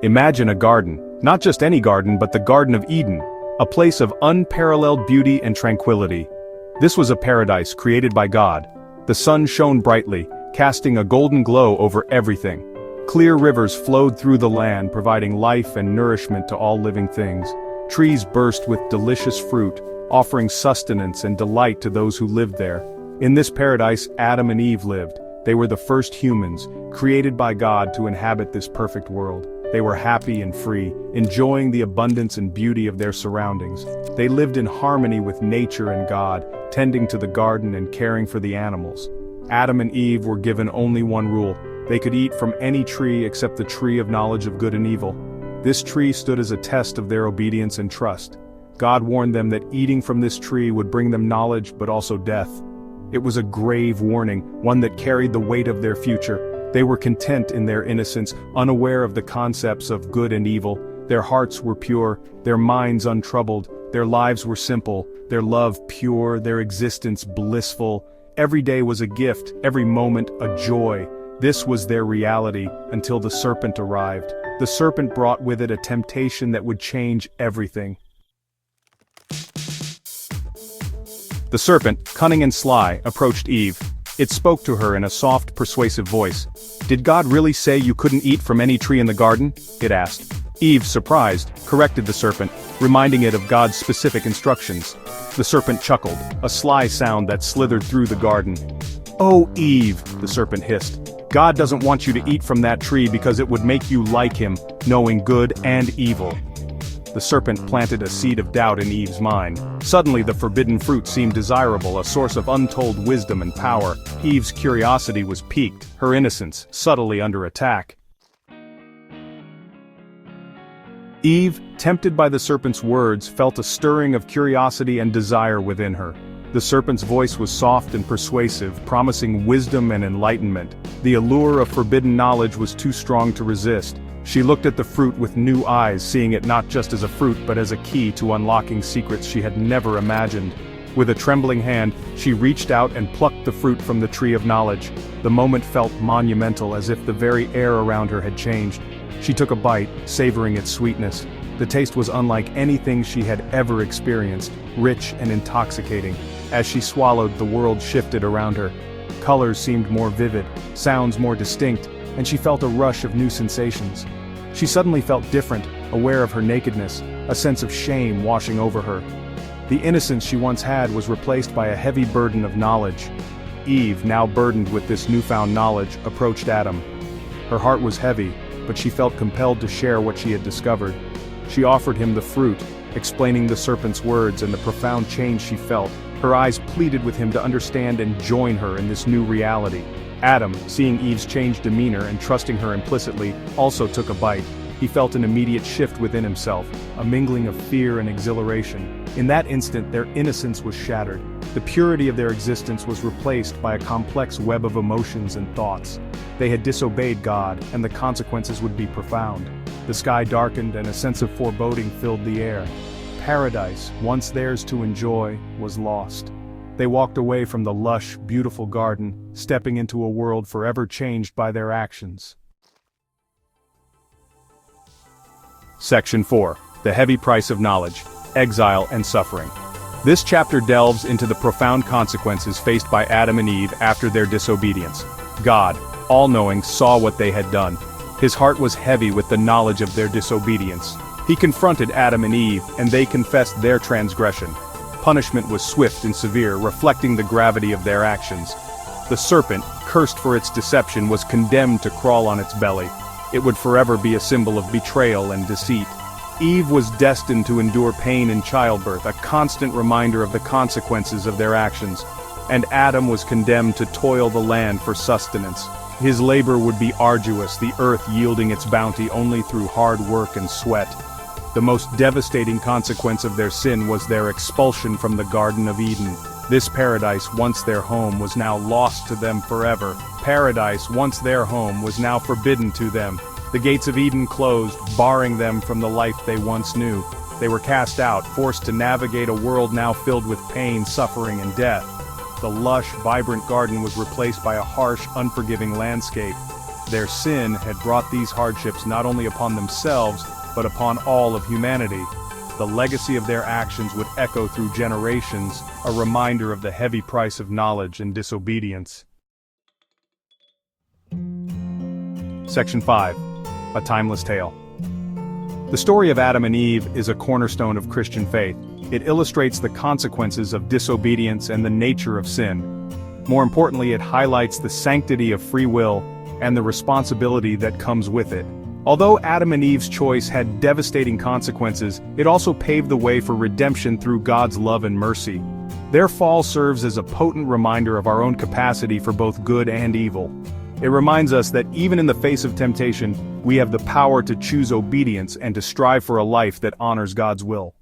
Imagine a garden, not just any garden but the Garden of Eden, a place of unparalleled beauty and tranquility. This was a paradise created by God. The sun shone brightly, casting a golden glow over everything. Clear rivers flowed through the land, providing life and nourishment to all living things. Trees burst with delicious fruit, offering sustenance and delight to those who lived there. In this paradise, Adam and Eve lived. They were the first humans, created by God to inhabit this perfect world. They were happy and free, enjoying the abundance and beauty of their surroundings. They lived in harmony with nature and God, tending to the garden and caring for the animals. Adam and Eve were given only one rule: they could eat from any tree except the tree of knowledge of good and evil. This tree stood as a test of their obedience and trust. God warned them that eating from this tree would bring them knowledge but also death. It was a grave warning, one that carried the weight of their future. They were content in their innocence, unaware of the concepts of good and evil. Their hearts were pure, their minds untroubled, their lives were simple, their love pure, their existence blissful. Every day was a gift, every moment a joy. This was their reality, until the serpent arrived. The serpent brought with it a temptation that would change everything. The serpent, cunning and sly, approached Eve. It spoke to her in a soft, persuasive voice. "Did God really say you couldn't eat from any tree in the garden?" it asked. Eve, surprised, corrected the serpent, reminding it of God's specific instructions. The serpent chuckled, a sly sound that slithered through the garden. "Oh, Eve," the serpent hissed. "God doesn't want you to eat from that tree because it would make you like him, knowing good and evil." The serpent planted a seed of doubt in Eve's mind. Suddenly the forbidden fruit seemed desirable, a source of untold wisdom and power. Eve's curiosity was piqued, her innocence subtly under attack. Eve, tempted by the serpent's words, felt a stirring of curiosity and desire within her. The serpent's voice was soft and persuasive, promising wisdom and enlightenment. The allure of forbidden knowledge was too strong to resist. She looked at the fruit with new eyes, seeing it not just as a fruit but as a key to unlocking secrets she had never imagined. With a trembling hand, she reached out and plucked the fruit from the tree of knowledge. The moment felt monumental, as if the very air around her had changed. She took a bite, savoring its sweetness. The taste was unlike anything she had ever experienced, rich and intoxicating. As she swallowed, the world shifted around her. Colors seemed more vivid, sounds more distinct, and she felt a rush of new sensations. She suddenly felt different, aware of her nakedness, a sense of shame washing over her. The innocence she once had was replaced by a heavy burden of knowledge. Eve, now burdened with this newfound knowledge, approached Adam. Her heart was heavy, but she felt compelled to share what she had discovered. She offered him the fruit, explaining the serpent's words and the profound change she felt. Her eyes pleaded with him to understand and join her in this new reality. Adam, seeing Eve's changed demeanor and trusting her implicitly, also took a bite. He felt an immediate shift within himself, a mingling of fear and exhilaration. In that instant, their innocence was shattered. The purity of their existence was replaced by a complex web of emotions and thoughts. They had disobeyed God, and the consequences would be profound. The sky darkened and a sense of foreboding filled the air. Paradise, once theirs to enjoy, was lost. They walked away from the lush, beautiful garden, stepping into a world forever changed by their actions. Section 4. The Heavy Price of Knowledge, Exile and Suffering. This chapter delves into the profound consequences faced by Adam and Eve after their disobedience. God, all-knowing, saw what they had done. His heart was heavy with the knowledge of their disobedience. He confronted Adam and Eve, and they confessed their transgression. Punishment was swift and severe, reflecting the gravity of their actions. The serpent, cursed for its deception, was condemned to crawl on its belly. It would forever be a symbol of betrayal and deceit. Eve was destined to endure pain in childbirth, a constant reminder of the consequences of their actions. And Adam was condemned to toil the land for sustenance. His labor would be arduous, the earth yielding its bounty only through hard work and sweat. The most devastating consequence of their sin was their expulsion from the Garden of Eden. This paradise, once their home, was now lost to them forever. Paradise, once their home, was now forbidden to them. The gates of Eden closed, barring them from the life they once knew. They were cast out, forced to navigate a world now filled with pain, suffering, and death. The lush, vibrant garden was replaced by a harsh, unforgiving landscape. Their sin had brought these hardships not only upon themselves, but upon all of humanity. The legacy of their actions would echo through generations, a reminder of the heavy price of knowledge and disobedience. Section 5. A Timeless Tale. The story of Adam and Eve is a cornerstone of Christian faith. It illustrates the consequences of disobedience and the nature of sin. More importantly, it highlights the sanctity of free will and the responsibility that comes with it. Although Adam and Eve's choice had devastating consequences, it also paved the way for redemption through God's love and mercy. Their fall serves as a potent reminder of our own capacity for both good and evil. It reminds us that even in the face of temptation, we have the power to choose obedience and to strive for a life that honors God's will.